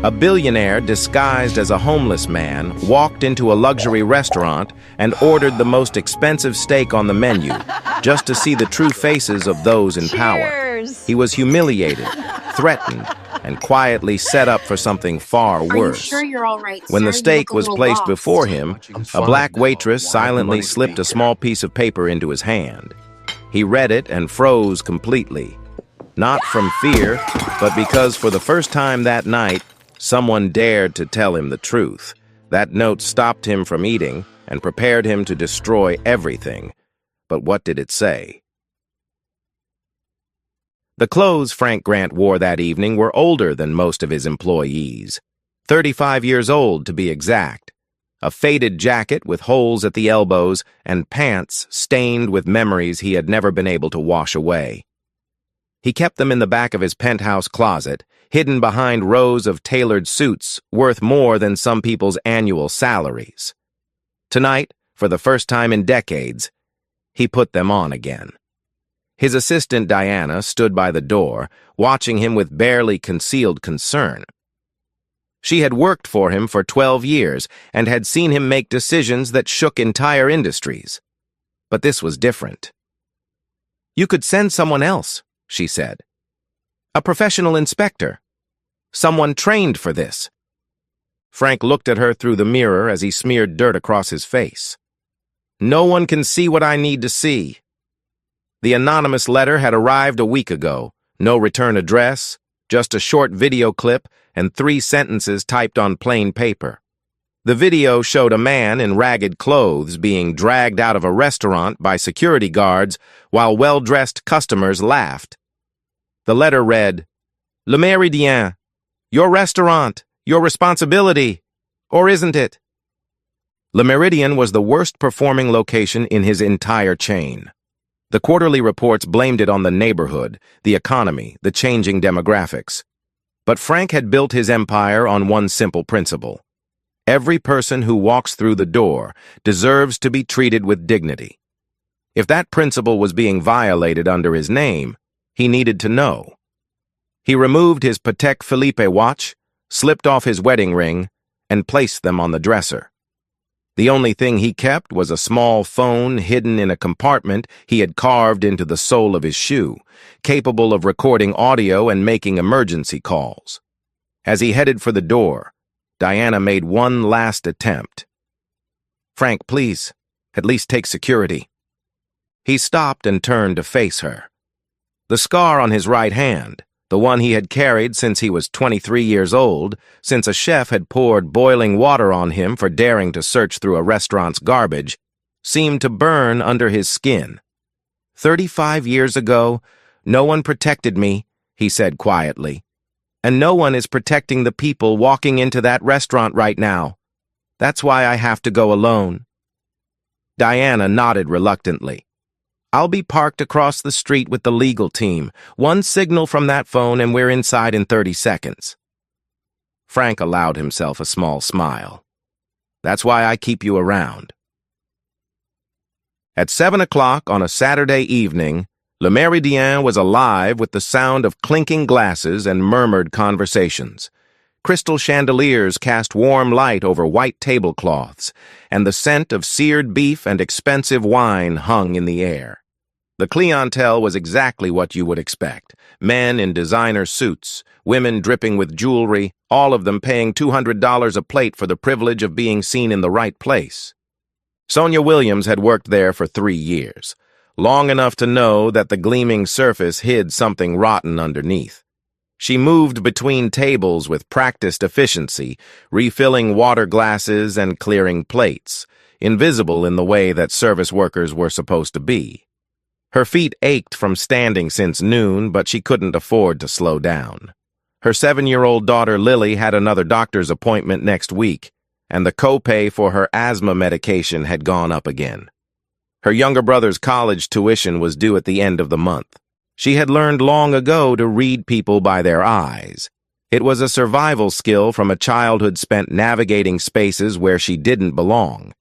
A billionaire disguised as a homeless man walked into a luxury restaurant and ordered the most expensive steak on the menu, just to see the true faces of those in power. Cheers! He was humiliated, threatened, and quietly set up for something far worse. Are you sure you're all right, When sir? the You steak look a was little placed lost. before him, a black waitress silently slipped a small piece of paper into his hand. He read it and froze completely. Not from fear, but because for the first time that night, someone dared to tell him the truth. That note stopped him from eating and prepared him to destroy everything. But what did it say? The clothes Frank Grant wore that evening were older than most of his employees. 35 years old, to be exact. A faded jacket with holes at the elbows and pants stained with memories he had never been able to wash away. He kept them in the back of his penthouse closet, hidden behind rows of tailored suits worth more than some people's annual salaries. Tonight, for the first time in decades, he put them on again. His assistant Diana stood by the door, watching him with barely concealed concern. She had worked for him for 12 years and had seen him make decisions that shook entire industries. But this was different. "You could send someone else," she said. "A professional inspector. Someone trained for this." Frank looked at her through the mirror as he smeared dirt across his face. "No one can see what I need to see." The anonymous letter had arrived a week ago. No return address, just a short video clip and 3 sentences typed on plain paper. The video showed a man in ragged clothes being dragged out of a restaurant by security guards while well-dressed customers laughed. The letter read, "Le Meridian, your restaurant, your responsibility, or isn't it?" Le Meridian was the worst-performing location in his entire chain. The quarterly reports blamed it on the neighborhood, the economy, the changing demographics. But Frank had built his empire on one simple principle. Every person who walks through the door deserves to be treated with dignity. If that principle was being violated under his name, he needed to know. He removed his Patek Philippe watch, slipped off his wedding ring, and placed them on the dresser. The only thing he kept was a small phone hidden in a compartment he had carved into the sole of his shoe, capable of recording audio and making emergency calls. As he headed for the door, Diana made one last attempt. "Frank, please, at least take security." He stopped and turned to face her. The scar on his right hand, the one he had carried since he was 23 years old, since a chef had poured boiling water on him for daring to search through a restaurant's garbage, seemed to burn under his skin. 35 years ago, no one protected me, he said quietly. And no one is protecting the people walking into that restaurant right now. That's why I have to go alone. Diana nodded reluctantly. "I'll be parked across the street with the legal team. One signal from that phone and we're inside in 30 seconds. Frank allowed himself a small smile. "That's why I keep you around." At 7 o'clock on a Saturday evening, Le Meridian was alive with the sound of clinking glasses and murmured conversations. Crystal chandeliers cast warm light over white tablecloths, and the scent of seared beef and expensive wine hung in the air. The clientele was exactly what you would expect. Men in designer suits, women dripping with jewelry, all of them paying $200 a plate for the privilege of being seen in the right place. Sonia Williams had worked there for 3 years, long enough to know that the gleaming surface hid something rotten underneath. She moved between tables with practiced efficiency, refilling water glasses and clearing plates, invisible in the way that service workers were supposed to be. Her feet ached from standing since noon, but she couldn't afford to slow down. Her 7-year-old daughter Lily had another doctor's appointment next week, and the copay for her asthma medication had gone up again. Her younger brother's college tuition was due at the end of the month. She had learned long ago to read people by their eyes. It was a survival skill from a childhood spent navigating spaces where she didn't belong.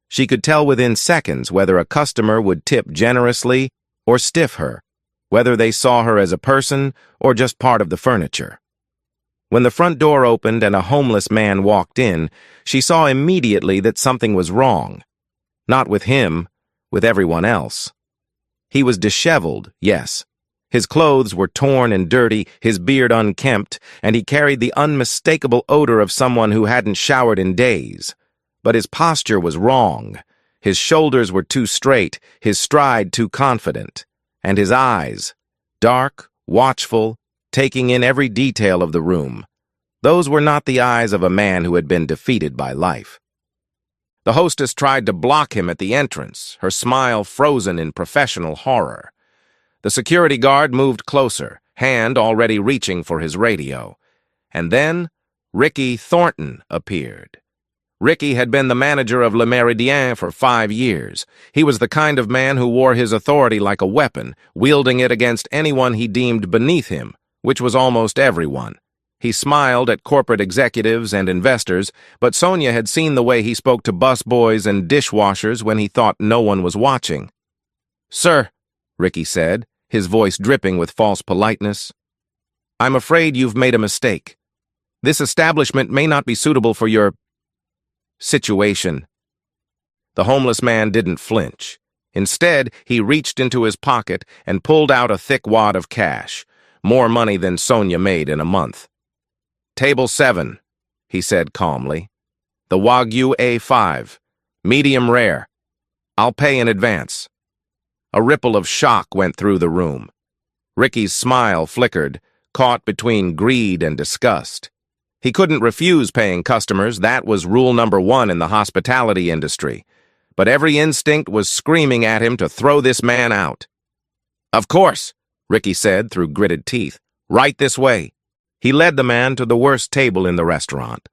She could tell within seconds whether a customer would tip generously or stiff her, whether they saw her as a person or just part of the furniture. When the front door opened and a homeless man walked in, she saw immediately that something was wrong. Not with him, with everyone else. He was disheveled, yes. His clothes were torn and dirty, his beard unkempt, and he carried the unmistakable odor of someone who hadn't showered in days. But his posture was wrong. His shoulders were too straight, his stride too confident. And his eyes, dark, watchful, taking in every detail of the room. Those were not the eyes of a man who had been defeated by life. The hostess tried to block him at the entrance, her smile frozen in professional horror. The security guard moved closer, hand already reaching for his radio. And then, Ricky Thornton appeared. Ricky had been the manager of Meridian for 5 years. He was the kind of man who wore his authority like a weapon, wielding it against anyone he deemed beneath him, which was almost everyone. He smiled at corporate executives and investors, but Sonia had seen the way he spoke to busboys and dishwashers when he thought no one was watching. "Sir," Ricky said, his voice dripping with false politeness, "I'm afraid you've made a mistake. This establishment may not be suitable for your situation." The homeless man didn't flinch. Instead, he reached into his pocket and pulled out a thick wad of cash, more money than Sonia made in a month. "Table 7, he said calmly. "The Wagyu A5, medium rare. I'll pay in advance." A ripple of shock went through the room. Ricky's smile flickered, caught between greed and disgust. He couldn't refuse paying customers, that was rule number 1 in the hospitality industry. But every instinct was screaming at him to throw this man out. "Of course," Ricky said through gritted teeth. "Right this way." He led the man to the worst table in the restaurant,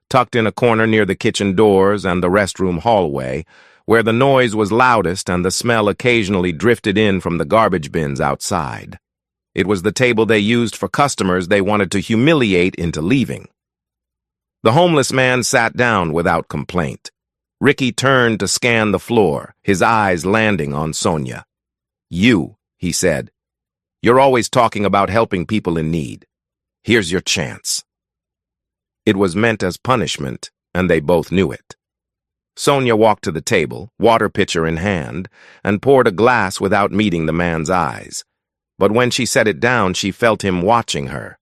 tucked in a corner near the kitchen doors and the restroom hallway, where the noise was loudest and the smell occasionally drifted in from the garbage bins outside. It was the table they used for customers they wanted to humiliate into leaving. The homeless man sat down without complaint. Ricky turned to scan the floor, his eyes landing on Sonia. "You," he said. "You're always talking about helping people in need. Here's your chance." It was meant as punishment, and they both knew it. Sonia walked to the table, water pitcher in hand, and poured a glass without meeting the man's eyes. But when she set it down, she felt him watching her.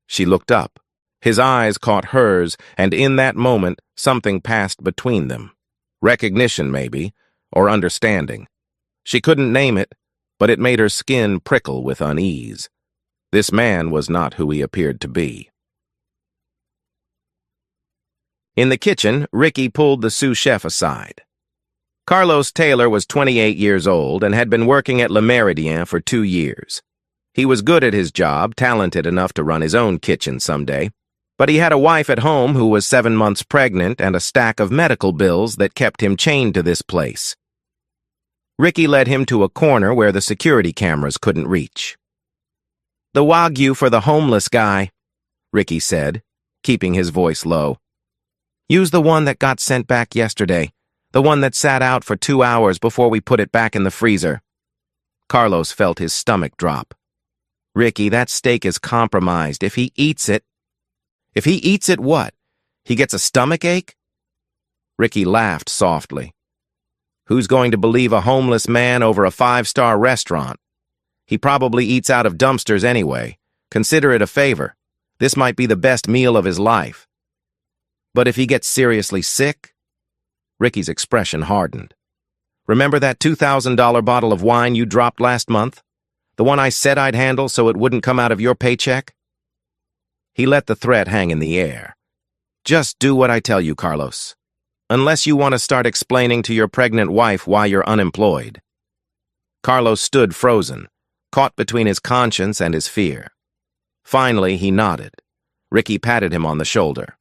She looked up. His eyes caught hers, and in that moment, something passed between them. Recognition, maybe, or understanding. She couldn't name it, but it made her skin prickle with unease. This man was not who he appeared to be. In the kitchen, Ricky pulled the sous chef aside. Carlos Taylor was 28 years old and had been working at Meridian for 2 years. He was good at his job, talented enough to run his own kitchen someday, but he had a wife at home who was 7 months pregnant and a stack of medical bills that kept him chained to this place. Ricky led him to a corner where the security cameras couldn't reach. "The Wagyu for the homeless guy," Ricky said, keeping his voice low. "Use the one that got sent back yesterday, the one that sat out for 2 hours before we put it back in the freezer." Carlos felt his stomach drop. "Ricky, that steak is compromised. If he eats it..." "If he eats it, what? He gets a stomach ache?" Ricky laughed softly. "Who's going to believe a homeless man over a 5-star restaurant? He probably eats out of dumpsters anyway. Consider it a favor. This might be the best meal of his life." "But if he gets seriously sick?" Ricky's expression hardened. "Remember that $2,000 bottle of wine you dropped last month? The one I said I'd handle so it wouldn't come out of your paycheck?" He let the threat hang in the air. "Just do what I tell you, Carlos. Unless you want to start explaining to your pregnant wife why you're unemployed." Carlos stood frozen, caught between his conscience and his fear. Finally, he nodded. Ricky patted him on the shoulder.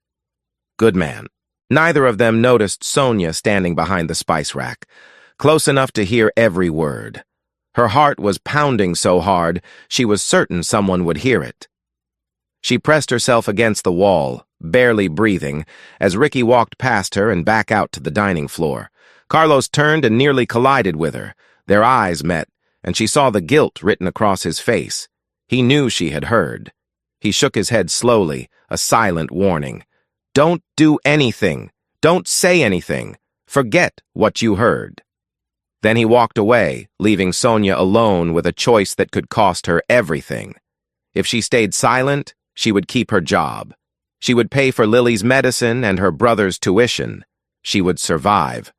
"Good man." Neither of them noticed Sonia standing behind the spice rack, close enough to hear every word. Her heart was pounding so hard, she was certain someone would hear it. She pressed herself against the wall, barely breathing, as Ricky walked past her and back out to the dining floor. Carlos turned and nearly collided with her. Their eyes met, and she saw the guilt written across his face. He knew she had heard. He shook his head slowly, a silent warning. Don't do anything. Don't say anything. Forget what you heard. Then he walked away, leaving Sonia alone with a choice that could cost her everything. If she stayed silent, she would keep her job. She would pay for Lily's medicine and her brother's tuition. She would survive.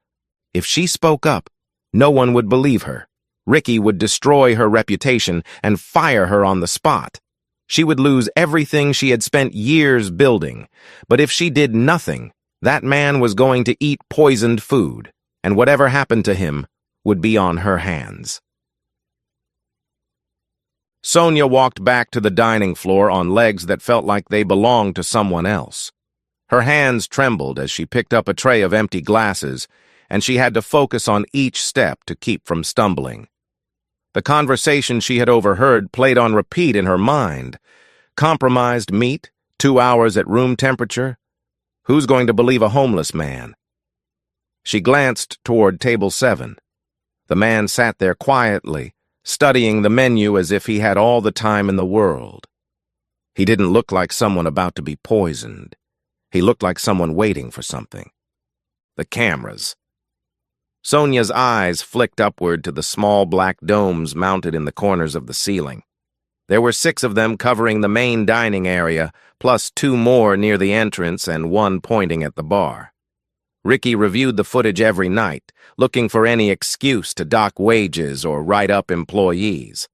If she spoke up, no one would believe her. Ricky would destroy her reputation and fire her on the spot. She would lose everything she had spent years building. But if she did nothing, that man was going to eat poisoned food, and whatever happened to him would be on her hands. Sonia walked back to the dining floor on legs that felt like they belonged to someone else. Her hands trembled as she picked up a tray of empty glasses, and she had to focus on each step to keep from stumbling. The conversation she had overheard played on repeat in her mind. Compromised meat, 2 hours at room temperature. Who's going to believe a homeless man? She glanced toward table 7. The man sat there quietly, studying the menu as if he had all the time in the world. He didn't look like someone about to be poisoned. He looked like someone waiting for something. The cameras. Sonia's eyes flicked upward to the small black domes mounted in the corners of the ceiling. There were 6 of them covering the main dining area, plus 2 more near the entrance and 1 pointing at the bar. Ricky reviewed the footage every night, looking for any excuse to dock wages or write up employees.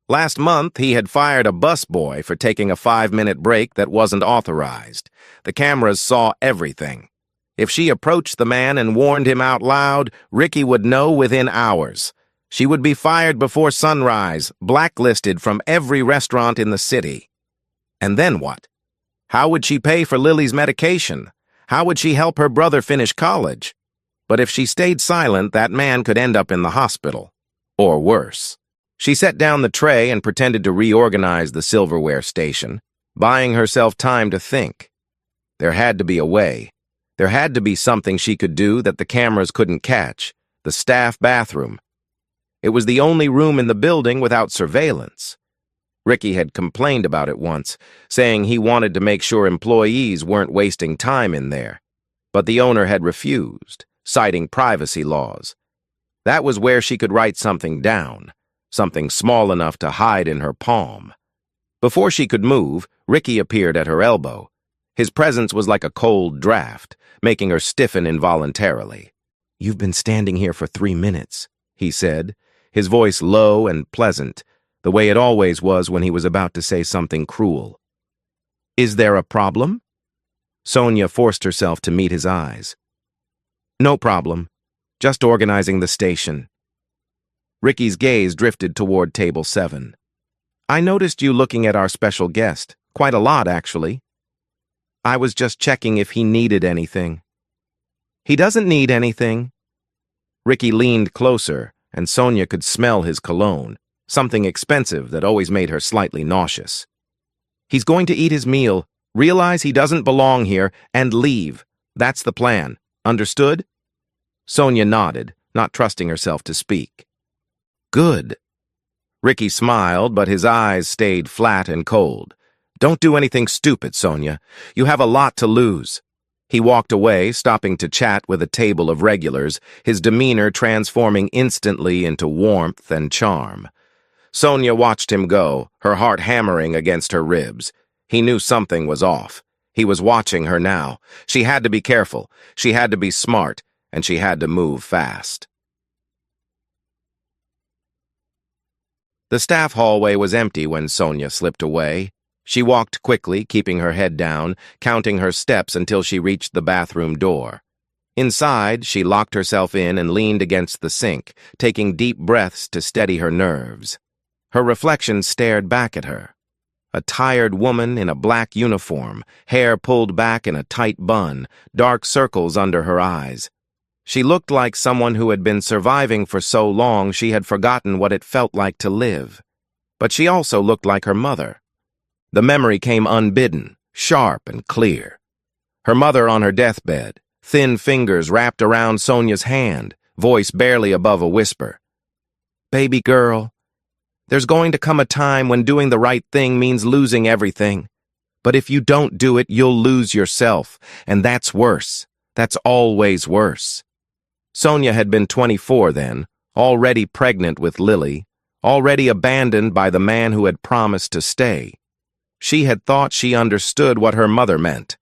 Last month, he had fired a busboy for taking a 5-minute break that wasn't authorized. The cameras saw everything. If she approached the man and warned him out loud, Ricky would know within hours. She would be fired before sunrise, blacklisted from every restaurant in the city. And then what? How would she pay for Lily's medication? How would she help her brother finish college? But if she stayed silent, that man could end up in the hospital. Or worse. She set down the tray and pretended to reorganize the silverware station, buying herself time to think. There had to be a way. There had to be something she could do that the cameras couldn't catch. The staff bathroom. It was the only room in the building without surveillance. Ricky had complained about it once, saying he wanted to make sure employees weren't wasting time in there. But the owner had refused, citing privacy laws. That was where she could write something down, something small enough to hide in her palm. Before she could move, Ricky appeared at her elbow. His presence was like a cold draft, making her stiffen involuntarily. "You've been standing here for 3 minutes," he said, his voice low and pleasant, the way it always was when he was about to say something cruel. "Is there a problem?" Sonia forced herself to meet his eyes. "No problem. Just organizing the station." Ricky's gaze drifted toward table 7. "I noticed you looking at our special guest. Quite a lot, actually." "I was just checking if he needed anything." "He doesn't need anything." Ricky leaned closer, and Sonia could smell his cologne, something expensive that always made her slightly nauseous. "He's going to eat his meal, realize he doesn't belong here, and leave. That's the plan. Understood?" Sonia nodded, not trusting herself to speak. "Good." Ricky smiled, but his eyes stayed flat and cold. "Don't do anything stupid, Sonia. You have a lot to lose." He walked away, stopping to chat with a table of regulars, his demeanor transforming instantly into warmth and charm. Sonia watched him go, her heart hammering against her ribs. He knew something was off. He was watching her now. She had to be careful. She had to be smart, and she had to move fast. The staff hallway was empty when Sonia slipped away. She walked quickly, keeping her head down, counting her steps until she reached the bathroom door. Inside, she locked herself in and leaned against the sink, taking deep breaths to steady her nerves. Her reflection stared back at her. A tired woman in a black uniform, hair pulled back in a tight bun, dark circles under her eyes. She looked like someone who had been surviving for so long she had forgotten what it felt like to live. But she also looked like her mother. The memory came unbidden, sharp and clear. Her mother on her deathbed, thin fingers wrapped around Sonia's hand, voice barely above a whisper. "Baby girl." There's going to come a time when doing the right thing means losing everything. But if you don't do it, you'll lose yourself, and that's worse. That's always worse. Sonia had been 24 then, already pregnant with Lily, already abandoned by the man who had promised to stay. She had thought she understood what her mother meant.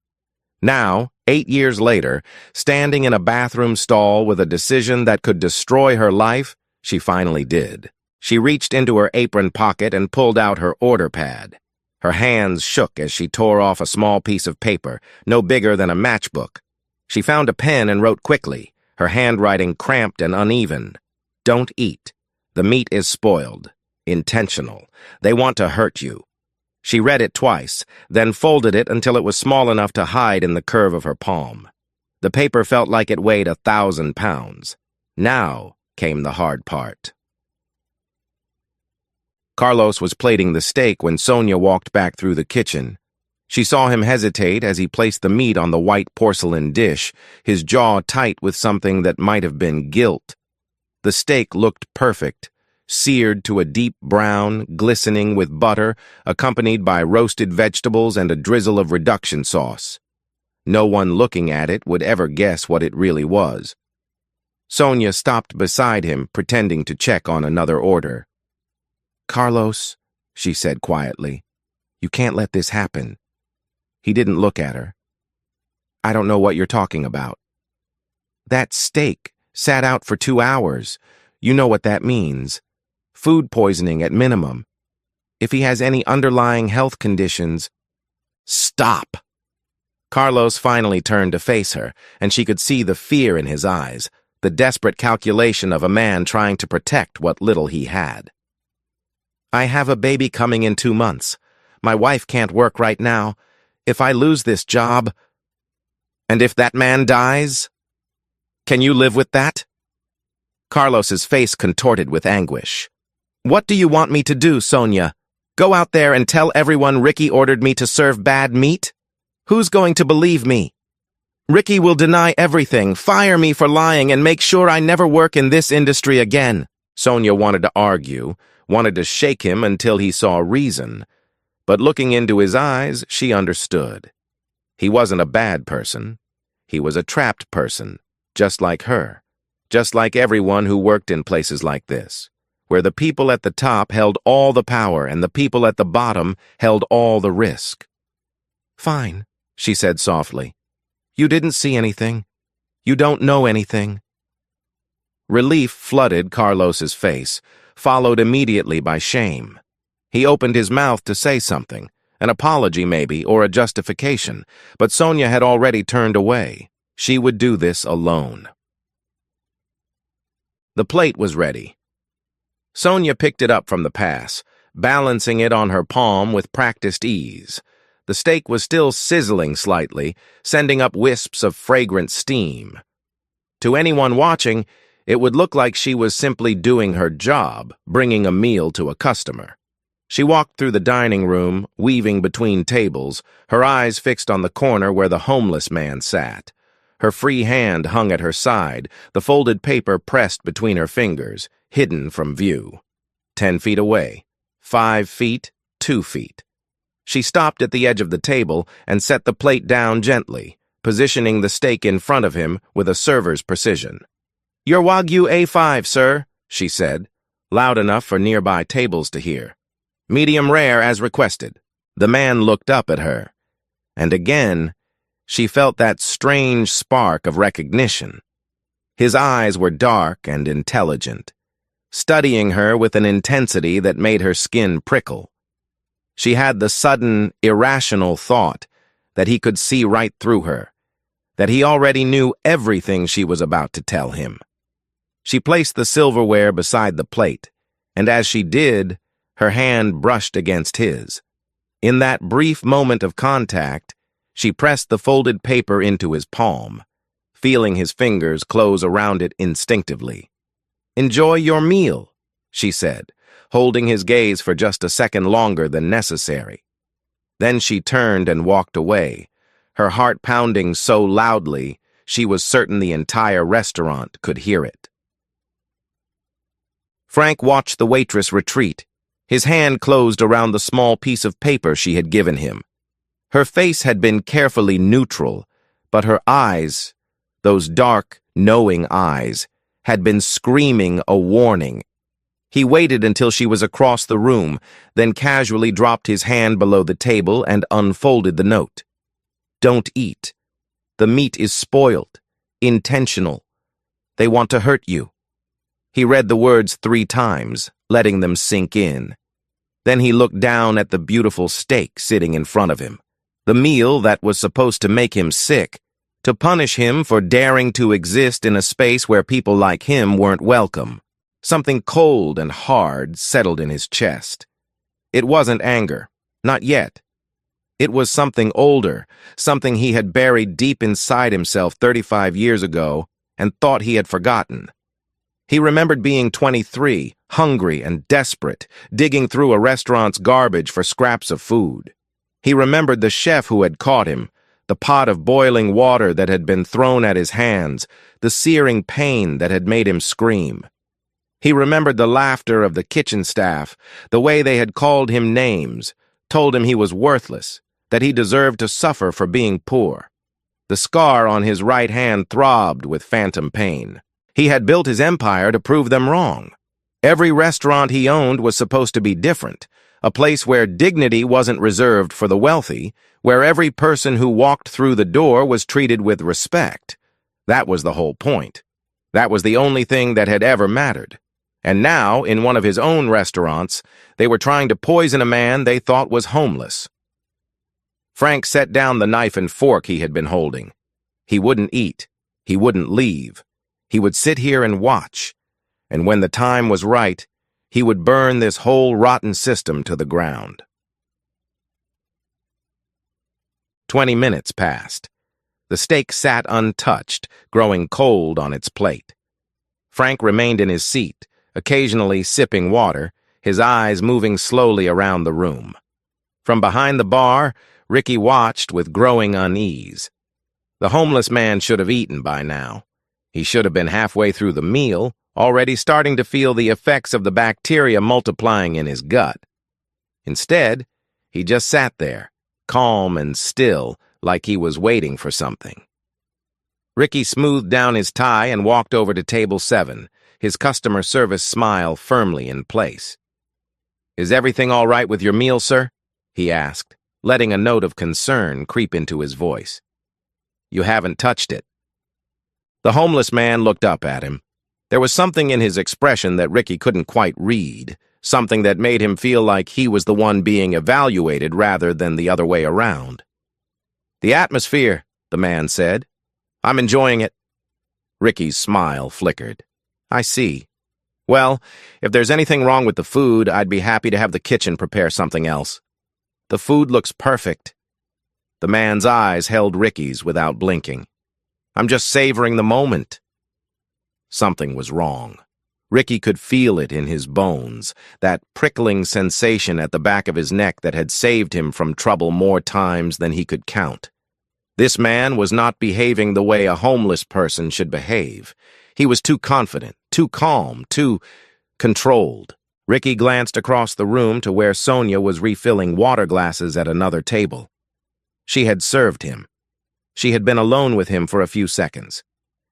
Now, 8 years later, standing in a bathroom stall with a decision that could destroy her life, she finally did. She reached into her apron pocket and pulled out her order pad. Her hands shook as she tore off a small piece of paper, no bigger than a matchbook. She found a pen and wrote quickly, her handwriting cramped and uneven. Don't eat. The meat is spoiled. Intentional. They want to hurt you. She read it twice, then folded it until it was small enough to hide in the curve of her palm. The paper felt like it weighed 1,000 pounds. Now came the hard part. Carlos was plating the steak when Sonia walked back through the kitchen. She saw him hesitate as he placed the meat on the white porcelain dish, his jaw tight with something that might have been guilt. The steak looked perfect, seared to a deep brown, glistening with butter, accompanied by roasted vegetables and a drizzle of reduction sauce. No one looking at it would ever guess what it really was. Sonia stopped beside him, pretending to check on another order. "Carlos," she said quietly, "you can't let this happen." He didn't look at her. "I don't know what you're talking about." "That steak sat out for 2 hours. You know what that means. Food poisoning at minimum. If he has any underlying health conditions..." "Stop!" Carlos finally turned to face her, and she could see the fear in his eyes, the desperate calculation of a man trying to protect what little he had. "I have a baby coming in 2 months. My wife can't work right now. If I lose this job..." "And if that man dies? Can you live with that?" Carlos's face contorted with anguish. "What do you want me to do, Sonia? Go out there and tell everyone Ricky ordered me to serve bad meat? Who's going to believe me? Ricky will deny everything, fire me for lying, and make sure I never work in this industry again." Sonia wanted to argue, wanted to shake him until he saw reason. But looking into his eyes, she understood. He wasn't a bad person. He was a trapped person, just like her, just like everyone who worked in places like this, where the people at the top held all the power and the people at the bottom held all the risk. "Fine," she said softly. "You didn't see anything. You don't know anything." Relief flooded Carlos's face, followed immediately by shame. He opened his mouth to say something, an apology maybe, or a justification, but Sonia had already turned away. She would do this alone. The plate was ready. Sonia picked it up from the pass, balancing it on her palm with practiced ease. The steak was still sizzling slightly, sending up wisps of fragrant steam. To anyone watching, it would look like she was simply doing her job, bringing a meal to a customer. She walked through the dining room, weaving between tables, her eyes fixed on the corner where the homeless man sat. Her free hand hung at her side, the folded paper pressed between her fingers, hidden from view. 10 feet away, 5 feet, 2 feet. She stopped at the edge of the table and set the plate down gently, positioning the steak in front of him with a server's precision. "Your Wagyu A5, sir," she said, loud enough for nearby tables to hear. "Medium rare as requested." The man looked up at her, and again, she felt that strange spark of recognition. His eyes were dark and intelligent, studying her with an intensity that made her skin prickle. She had the sudden, irrational thought that he could see right through her, that he already knew everything she was about to tell him. She placed the silverware beside the plate, and as she did, her hand brushed against his. In that brief moment of contact, she pressed the folded paper into his palm, feeling his fingers close around it instinctively. "Enjoy your meal," she said, holding his gaze for just a second longer than necessary. Then she turned and walked away, her heart pounding so loudly she was certain the entire restaurant could hear it. Frank watched the waitress retreat, His hand closed around the small piece of paper she had given him. Her face had been carefully neutral, but her eyes, those dark, knowing eyes, had been screaming a warning. He waited until she was across the room, then casually dropped his hand below the table and unfolded the note. Don't eat. The meat is spoiled, intentional. They want to hurt you. He read the words 3 times, letting them sink in. Then he looked down at the beautiful steak sitting in front of him, the meal that was supposed to make him sick, to punish him for daring to exist in a space where people like him weren't welcome. Something cold and hard settled in his chest. It wasn't anger, not yet. It was something older, something he had buried deep inside himself 35 years ago and thought he had forgotten. He remembered being 23, hungry and desperate, digging through a restaurant's garbage for scraps of food. He remembered the chef who had caught him, the pot of boiling water that had been thrown at his hands, the searing pain that had made him scream. He remembered the laughter of the kitchen staff, the way they had called him names, told him he was worthless, that he deserved to suffer for being poor. The scar on his right hand throbbed with phantom pain. He had built his empire to prove them wrong. Every restaurant he owned was supposed to be different, a place where dignity wasn't reserved for the wealthy, where every person who walked through the door was treated with respect. That was the whole point. That was the only thing that had ever mattered. And now, in one of his own restaurants, they were trying to poison a man they thought was homeless. Frank set down the knife and fork he had been holding. He wouldn't eat. He wouldn't leave. He would sit here and watch. And when the time was right, he would burn this whole rotten system to the ground. 20 minutes passed. The steak sat untouched, growing cold on its plate. Frank remained in his seat, occasionally sipping water, his eyes moving slowly around the room. From behind the bar, Ricky watched with growing unease. The homeless man should have eaten by now. He should have been halfway through the meal, already starting to feel the effects of the bacteria multiplying in his gut. Instead, he just sat there, calm and still, like he was waiting for something. Ricky smoothed down his tie and walked over to table 7, his customer service smile firmly in place. "Is everything all right with your meal, sir?" he asked, letting a note of concern creep into his voice. "You haven't touched it." The homeless man looked up at him. There was something in his expression that Ricky couldn't quite read, something that made him feel like he was the one being evaluated rather than the other way around. "The atmosphere," the man said. "I'm enjoying it." Ricky's smile flickered. "I see. Well, if there's anything wrong with the food, I'd be happy to have the kitchen prepare something else. The food looks perfect." The man's eyes held Ricky's without blinking. "I'm just savoring the moment." Something was wrong. Ricky could feel it in his bones, that prickling sensation at the back of his neck that had saved him from trouble more times than he could count. This man was not behaving the way a homeless person should behave. He was too confident, too calm, too controlled. Ricky glanced across the room to where Sonia was refilling water glasses at another table. She had served him. She had been alone with him for a few seconds.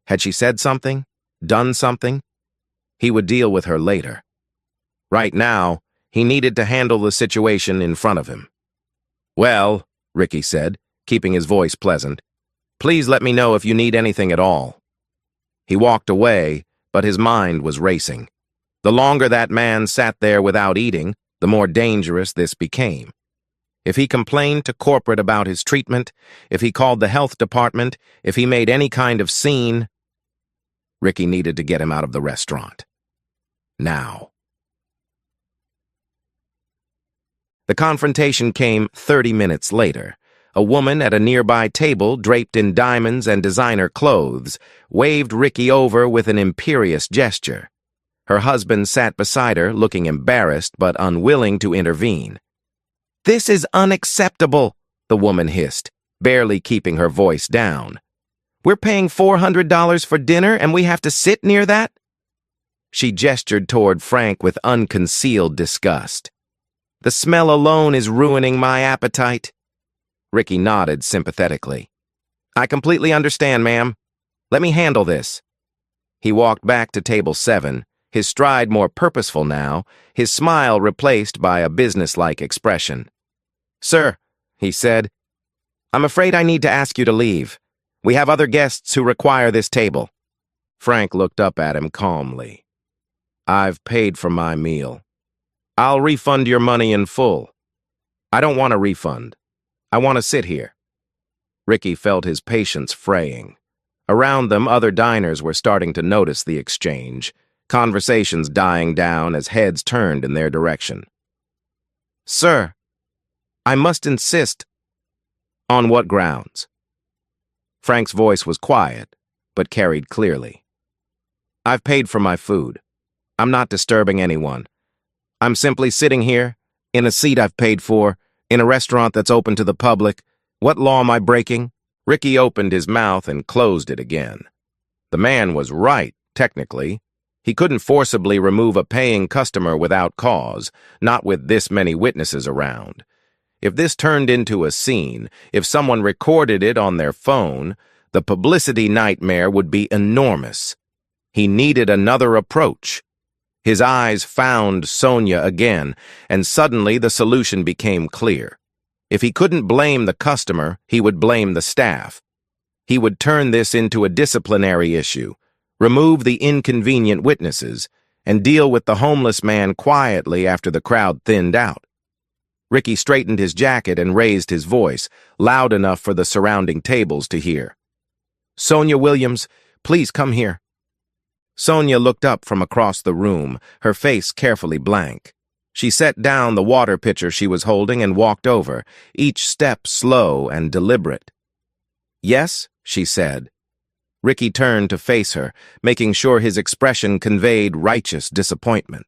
Had she said something? Done something? He would deal with her later. Right now, he needed to handle the situation in front of him. "Well," Ricky said, keeping his voice pleasant, "please let me know if you need anything at all." He walked away, but his mind was racing. The longer that man sat there without eating, the more dangerous this became. If he complained to corporate about his treatment, if he called the health department, if he made any kind of scene, Ricky needed to get him out of the restaurant. Now. The confrontation came 30 minutes later. A woman at a nearby table, draped in diamonds and designer clothes, waved Ricky over with an imperious gesture. Her husband sat beside her, looking embarrassed but unwilling to intervene. "This is unacceptable," the woman hissed, barely keeping her voice down. "We're paying $400 for dinner and we have to sit near that?" She gestured toward Frank with unconcealed disgust. The smell alone is ruining my appetite. Ricky nodded sympathetically. I completely understand, ma'am. Let me handle this. He walked back to table 7, his stride more purposeful now, his smile replaced by a businesslike expression. Sir, he said, I'm afraid I need to ask you to leave. We have other guests who require this table. Frank looked up at him calmly. I've paid for my meal. I'll refund your money in full. I don't want a refund. I want to sit here. Ricky felt his patience fraying. Around them, other diners were starting to notice the exchange, conversations dying down as heads turned in their direction. Sir, I must insist. On what grounds? Frank's voice was quiet, but carried clearly. I've paid for my food. I'm not disturbing anyone. I'm simply sitting here, in a seat I've paid for, in a restaurant that's open to the public. What law am I breaking? Ricky opened his mouth and closed it again. The man was right, technically. He couldn't forcibly remove a paying customer without cause, not with this many witnesses around. If this turned into a scene, if someone recorded it on their phone, the publicity nightmare would be enormous. He needed another approach. His eyes found Sonia again, and suddenly the solution became clear. If he couldn't blame the customer, he would blame the staff. He would turn this into a disciplinary issue, remove the inconvenient witnesses, and deal with the homeless man quietly after the crowd thinned out. Ricky straightened his jacket and raised his voice, loud enough for the surrounding tables to hear. Sonia Williams, please come here. Sonia looked up from across the room, her face carefully blank. She set down the water pitcher she was holding and walked over, each step slow and deliberate. Yes, she said. Ricky turned to face her, making sure his expression conveyed righteous disappointment.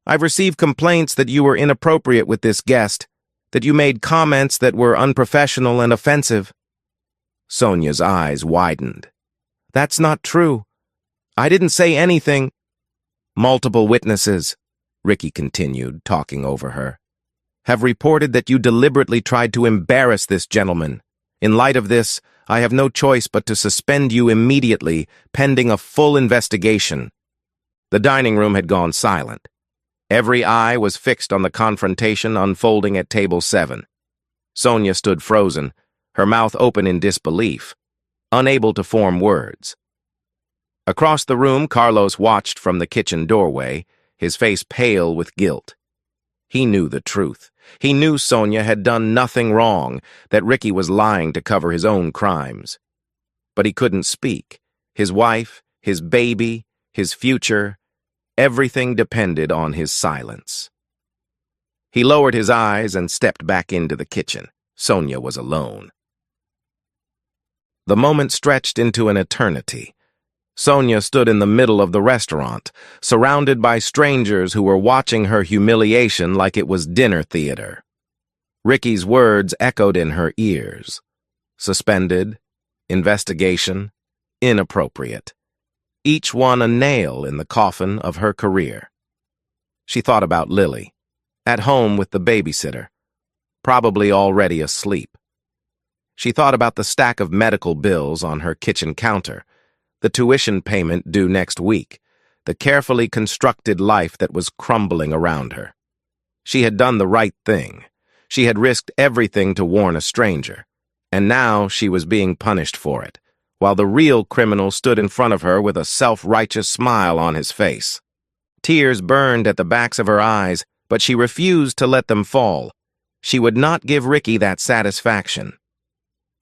I've received complaints that you were inappropriate with this guest, that you made comments that were unprofessional and offensive. Sonia's eyes widened. That's not true. I didn't say anything. Multiple witnesses, Ricky continued, talking over her, have reported that you deliberately tried to embarrass this gentleman. In light of this, I have no choice but to suspend you immediately, pending a full investigation. The dining room had gone silent. Every eye was fixed on the confrontation unfolding at table 7. Sonia stood frozen, her mouth open in disbelief, unable to form words. Across the room, Carlos watched from the kitchen doorway, his face pale with guilt. He knew the truth. He knew Sonia had done nothing wrong, that Ricky was lying to cover his own crimes. But he couldn't speak. His wife, his baby, his future, everything depended on his silence. He lowered his eyes and stepped back into the kitchen. Sonia was alone. The moment stretched into an eternity. Sonia stood in the middle of the restaurant, surrounded by strangers who were watching her humiliation like it was dinner theater. Ricky's words echoed in her ears. Suspended, investigation, inappropriate. Each one a nail in the coffin of her career. She thought about Lily, at home with the babysitter, probably already asleep. She thought about the stack of medical bills on her kitchen counter, the tuition payment due next week, the carefully constructed life that was crumbling around her. She had done the right thing. She had risked everything to warn a stranger, and now she was being punished for it, while the real criminal stood in front of her with a self-righteous smile on his face. Tears burned at the backs of her eyes, but she refused to let them fall. She would not give Ricky that satisfaction.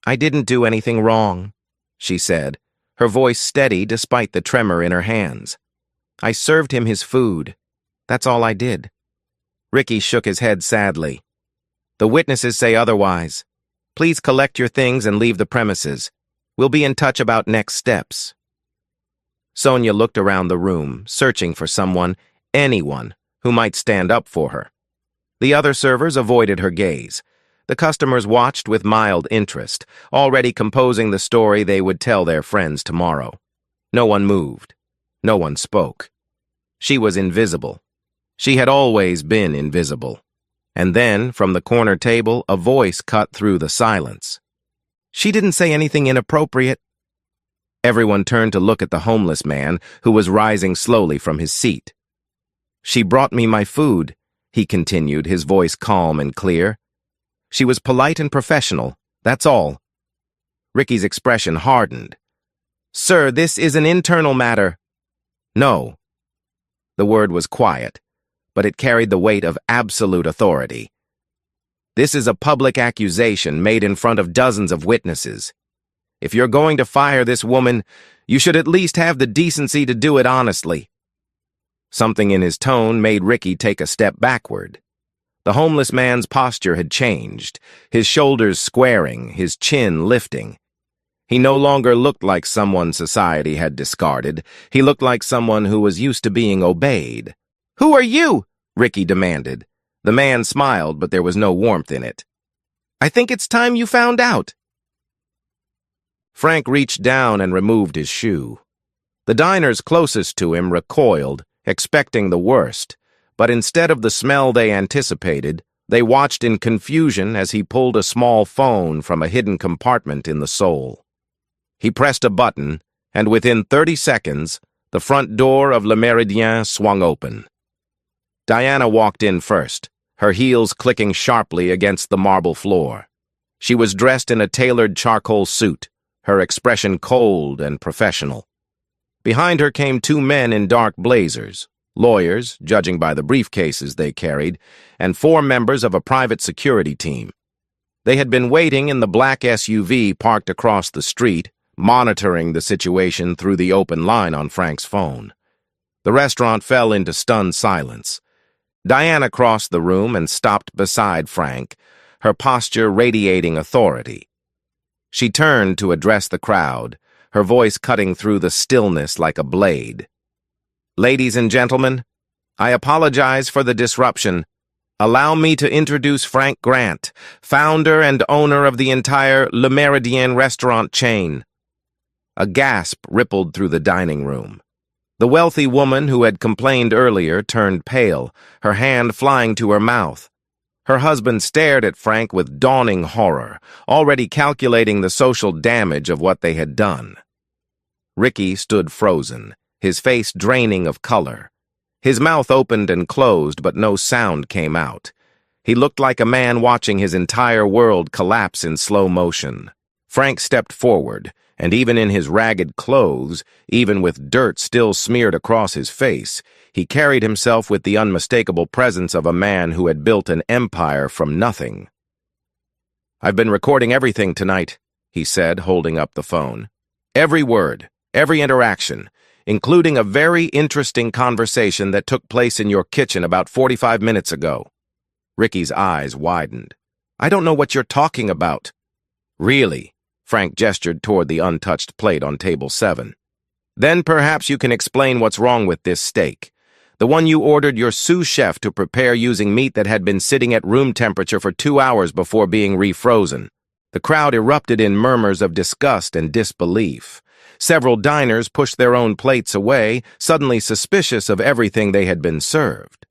I didn't do anything wrong, she said, her voice steady despite the tremor in her hands. I served him his food. That's all I did. Ricky shook his head sadly. The witnesses say otherwise. Please collect your things and leave the premises. We'll be in touch about next steps. Sonia looked around the room, searching for someone, anyone, who might stand up for her. The other servers avoided her gaze. The customers watched with mild interest, already composing the story they would tell their friends tomorrow. No one moved. No one spoke. She was invisible. She had always been invisible. And then, from the corner table, a voice cut through the silence. "She didn't say anything inappropriate." Everyone turned to look at the homeless man, who was rising slowly from his seat. "She brought me my food," he continued, his voice calm and clear. "She was polite and professional, that's all." Ricky's expression hardened. "Sir, this is an internal matter." "No." The word was quiet, but it carried the weight of absolute authority. "This is a public accusation made in front of dozens of witnesses. If you're going to fire this woman, you should at least have the decency to do it honestly." Something in his tone made Ricky take a step backward. The homeless man's posture had changed, his shoulders squaring, his chin lifting. He no longer looked like someone society had discarded. He looked like someone who was used to being obeyed. "Who are you?" Ricky demanded. The man smiled, but there was no warmth in it. "I think it's time you found out." Frank reached down and removed his shoe. The diners closest to him recoiled, expecting the worst, but instead of the smell they anticipated, they watched in confusion as he pulled a small phone from a hidden compartment in the sole. He pressed a button, and within 30 seconds, the front door of Le Meridian swung open. Diana walked in first, her heels clicking sharply against the marble floor. She was dressed in a tailored charcoal suit, her expression cold and professional. Behind her came two men in dark blazers, lawyers, judging by the briefcases they carried, and 4 members of a private security team. They had been waiting in the black SUV parked across the street, monitoring the situation through the open line on Frank's phone. The restaurant fell into stunned silence. Diana crossed the room and stopped beside Frank, her posture radiating authority. She turned to address the crowd, her voice cutting through the stillness like a blade. "Ladies and gentlemen, I apologize for the disruption. Allow me to introduce Frank Grant, founder and owner of the entire Le Meridian restaurant chain." A gasp rippled through the dining room. The wealthy woman who had complained earlier turned pale, her hand flying to her mouth. Her husband stared at Frank with dawning horror, already calculating the social damage of what they had done. Ricky stood frozen, his face draining of color. His mouth opened and closed, but no sound came out. He looked like a man watching his entire world collapse in slow motion. Frank stepped forward, and even in his ragged clothes, even with dirt still smeared across his face, he carried himself with the unmistakable presence of a man who had built an empire from nothing. "I've been recording everything tonight," he said, holding up the phone. "Every word, every interaction, including a very interesting conversation that took place in your kitchen about 45 minutes ago." Ricky's eyes widened. "I don't know what you're talking about." "Really?" Frank gestured toward the untouched plate on table 7. "Then perhaps you can explain what's wrong with this steak. The one you ordered your sous chef to prepare using meat that had been sitting at room temperature for 2 hours before being refrozen." The crowd erupted in murmurs of disgust and disbelief. Several diners pushed their own plates away, suddenly suspicious of everything they had been served.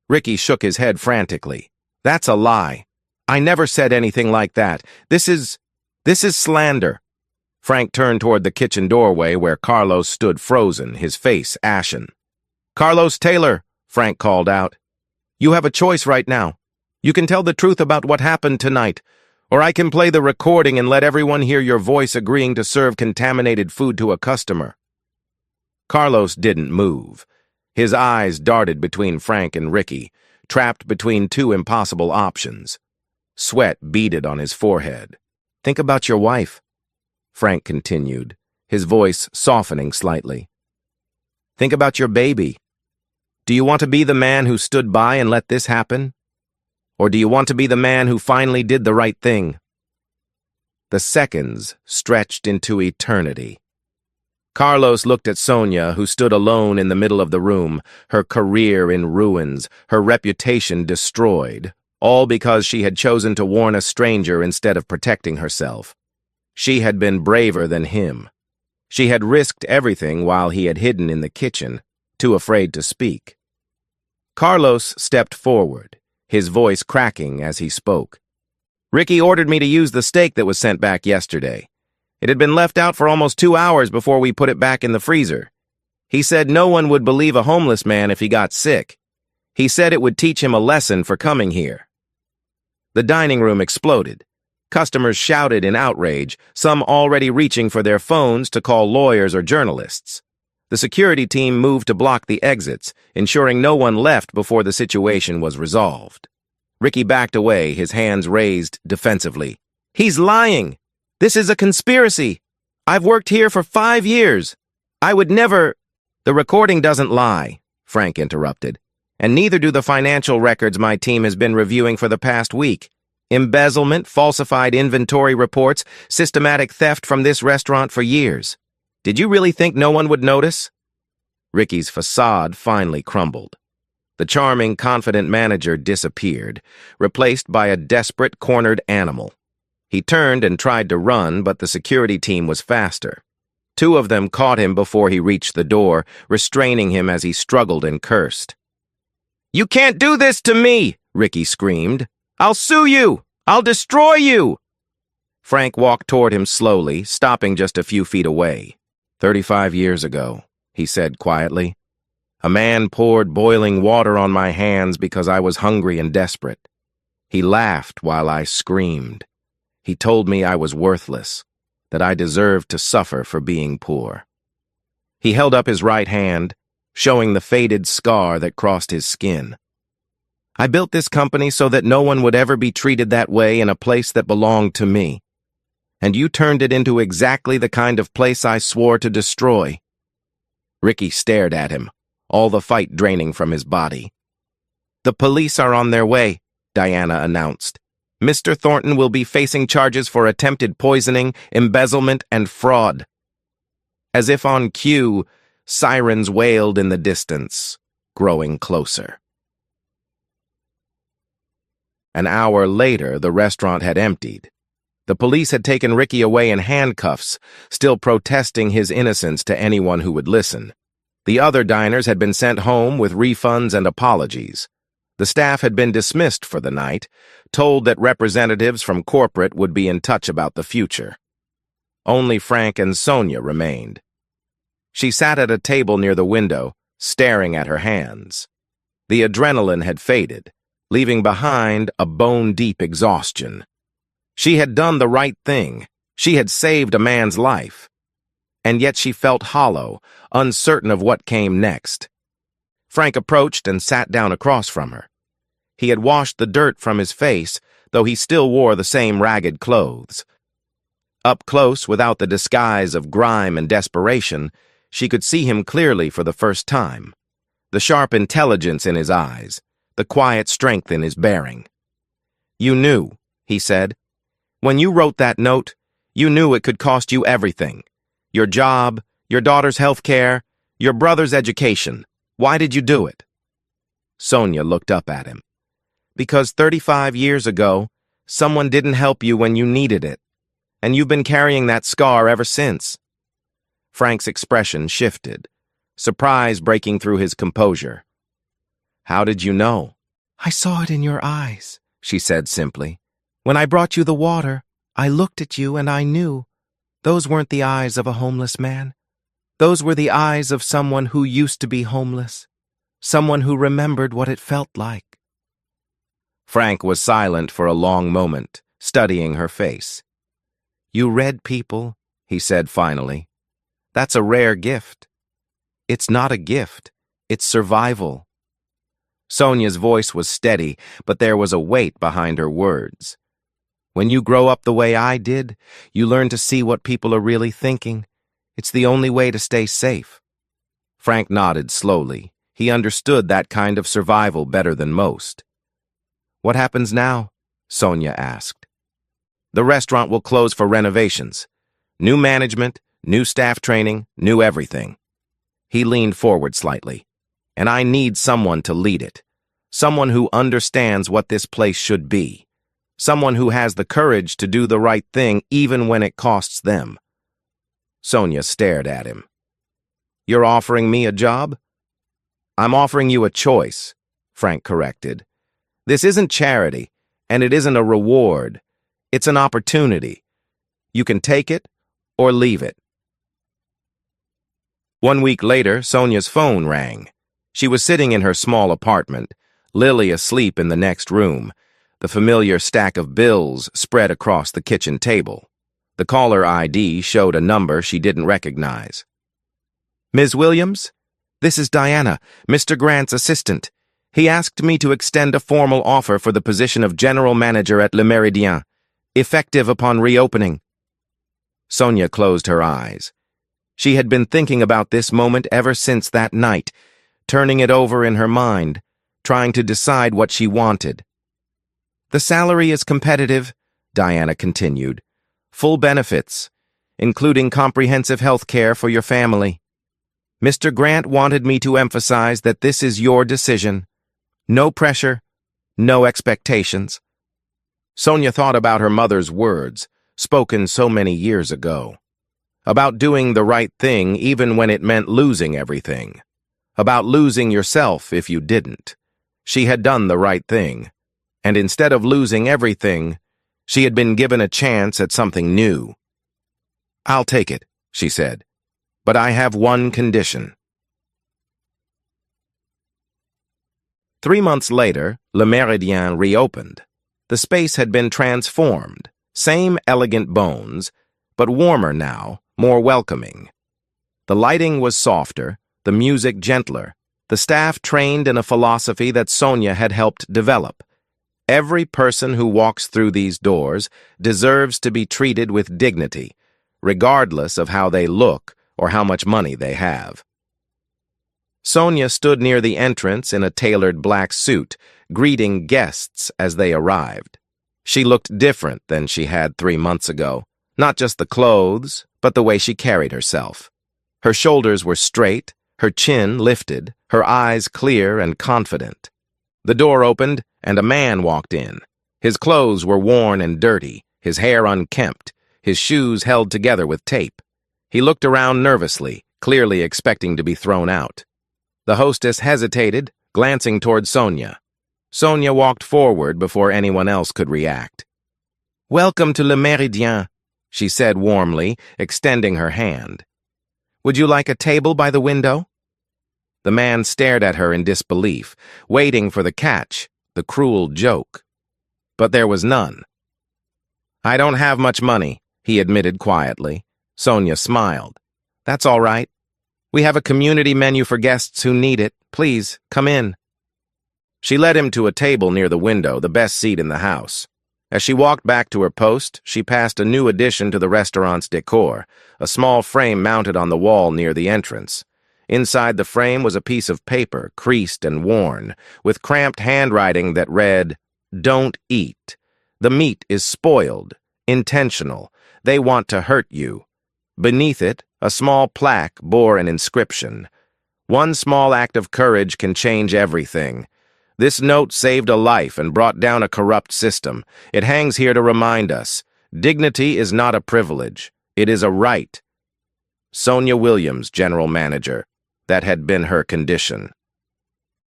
Ricky shook his head frantically. "That's a lie. I never said anything like that. This is slander." Frank turned toward the kitchen doorway where Carlos stood frozen, his face ashen. "Carlos Taylor," Frank called out. "You have a choice right now. You can tell the truth about what happened tonight, or I can play the recording and let everyone hear your voice agreeing to serve contaminated food to a customer." Carlos didn't move. His eyes darted between Frank and Ricky, trapped between 2 impossible options. Sweat beaded on his forehead. "Think about your wife," Frank continued, his voice softening slightly. "Think about your baby. Do you want to be the man who stood by and let this happen? Or do you want to be the man who finally did the right thing?" The seconds stretched into eternity. Carlos looked at Sonia, who stood alone in the middle of the room, her career in ruins, her reputation destroyed, all because she had chosen to warn a stranger instead of protecting herself. She had been braver than him. She had risked everything while he had hidden in the kitchen, too afraid to speak. Carlos stepped forward, his voice cracking as he spoke. "Ricky ordered me to use the steak that was sent back yesterday. It had been left out for almost 2 hours before we put it back in the freezer. He said no one would believe a homeless man if he got sick. He said it would teach him a lesson for coming here." The dining room exploded. Customers shouted in outrage, some already reaching for their phones to call lawyers or journalists. The security team moved to block the exits, ensuring no one left before the situation was resolved. Ricky backed away, his hands raised defensively. "He's lying! This is a conspiracy! I've worked here for 5 years! I would never—" "The recording doesn't lie," Frank interrupted, "and neither do the financial records my team has been reviewing for the past week. Embezzlement, falsified inventory reports, systematic theft from this restaurant for years. Did you really think no one would notice?" Ricky's facade finally crumbled. The charming, confident manager disappeared, replaced by a desperate, cornered animal. He turned and tried to run, but the security team was faster. 2 of them caught him before he reached the door, restraining him as he struggled and cursed. "You can't do this to me!" Ricky screamed. "I'll sue you! I'll destroy you!" Frank walked toward him slowly, stopping just a few feet away. 35 years ago, he said quietly, a man poured boiling water on my hands because I was hungry and desperate. He laughed while I screamed. He told me I was worthless, that I deserved to suffer for being poor. He held up his right hand, showing the faded scar that crossed his skin. I built this company so that no one would ever be treated that way in a place that belonged to me. And you turned it into exactly the kind of place I swore to destroy. Ricky stared at him, all the fight draining from his body. "The police are on their way," Diana announced. "Mr. Thornton will be facing charges for attempted poisoning, embezzlement, and fraud." As if on cue, sirens wailed in the distance, growing closer. An hour later, the restaurant had emptied. The police had taken Ricky away in handcuffs, still protesting his innocence to anyone who would listen. The other diners had been sent home with refunds and apologies. The staff had been dismissed for the night, told that representatives from corporate would be in touch about the future. Only Frank and Sonia remained. She sat at a table near the window, staring at her hands. The adrenaline had faded, leaving behind a bone-deep exhaustion. She had done the right thing. She had saved a man's life. And yet she felt hollow, uncertain of what came next. Frank approached and sat down across from her. He had washed the dirt from his face, though he still wore the same ragged clothes. Up close, without the disguise of grime and desperation, she could see him clearly for the first time. The sharp intelligence in his eyes, the quiet strength in his bearing. "You knew," he said. "When you wrote that note, you knew it could cost you everything. Your job, your daughter's health care, your brother's education. Why did you do it?" Sonia looked up at him. "Because 35 years ago, someone didn't help you when you needed it, and you've been carrying that scar ever since." Frank's expression shifted, surprise breaking through his composure. "How did you know?" "I saw it in your eyes," she said simply. "When I brought you the water, I looked at you and I knew. Those weren't the eyes of a homeless man. Those were the eyes of someone who used to be homeless, someone who remembered what it felt like." Frank was silent for a long moment, studying her face. "You read people," he said finally. "That's a rare gift." "It's not a gift. It's survival." Sonia's voice was steady, but there was a weight behind her words. "When you grow up the way I did, you learn to see what people are really thinking. It's the only way to stay safe." Frank nodded slowly. He understood that kind of survival better than most. "What happens now?" Sonia asked. "The restaurant will close for renovations. New management, new staff training, new everything." He leaned forward slightly. "And I need someone to lead it. Someone who understands what this place should be. Someone who has the courage to do the right thing even when it costs them." Sonia stared at him. "You're offering me a job?" "I'm offering you a choice," Frank corrected. This isn't charity, and it isn't a reward. It's an opportunity. You can take it or leave it. 1 week later, Sonia's phone rang. She was sitting in her small apartment, Lily asleep in the next room, the familiar stack of bills spread across the kitchen table. The caller ID showed a number she didn't recognize. Ms. Williams? This is Diana, Mr. Grant's assistant. He asked me to extend a formal offer for the position of general manager at Le Meridian, effective upon reopening. Sonia closed her eyes. She had been thinking about this moment ever since that night, turning it over in her mind, trying to decide what she wanted. The salary is competitive, Diana continued. Full benefits, including comprehensive health care for your family. Mr. Grant wanted me to emphasize that this is your decision. No pressure, no expectations. Sonia thought about her mother's words, spoken so many years ago. About doing the right thing even when it meant losing everything. About losing yourself if you didn't. She had done the right thing. And instead of losing everything, she had been given a chance at something new. I'll take it, she said. But I have one condition. 3 months later, Le Méridien reopened. The space had been transformed. Same elegant bones, but warmer now, more welcoming. The lighting was softer, the music gentler, the staff trained in a philosophy that Sonia had helped develop. Every person who walks through these doors deserves to be treated with dignity, regardless of how they look or how much money they have. Sonia stood near the entrance in a tailored black suit, greeting guests as they arrived. She looked different than she had 3 months ago. Not just the clothes, but the way she carried herself. Her shoulders were straight, her chin lifted, her eyes clear and confident. The door opened, and a man walked in. His clothes were worn and dirty, his hair unkempt, his shoes held together with tape. He looked around nervously, clearly expecting to be thrown out. The hostess hesitated, glancing toward Sonia. Sonia walked forward before anyone else could react. "Welcome to Le Méridien," she said warmly, extending her hand. "Would you like a table by the window?" The man stared at her in disbelief, waiting for the catch, the cruel joke. But there was none. "I don't have much money," he admitted quietly. Sonia smiled. "That's all right. We have a community menu for guests who need it. Please, come in." She led him to a table near the window, the best seat in the house. As she walked back to her post, she passed a new addition to the restaurant's decor, a small frame mounted on the wall near the entrance. Inside the frame was a piece of paper, creased and worn, with cramped handwriting that read, "Don't eat. The meat is spoiled, intentional. They want to hurt you." Beneath it, a small plaque bore an inscription. "One small act of courage can change everything." This note saved a life and brought down a corrupt system. It hangs here to remind us, dignity is not a privilege. It is a right. Sonia Williams, general manager. That had been her condition.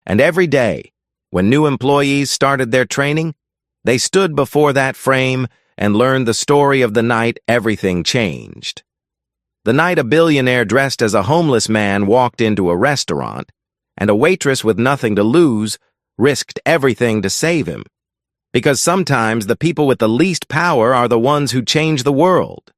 And every day, when new employees started their training, they stood before that frame and learned the story of the night everything changed. The night a billionaire dressed as a homeless man walked into a restaurant, and a waitress with nothing to lose risked everything to save him. Because sometimes the people with the least power are the ones who change the world.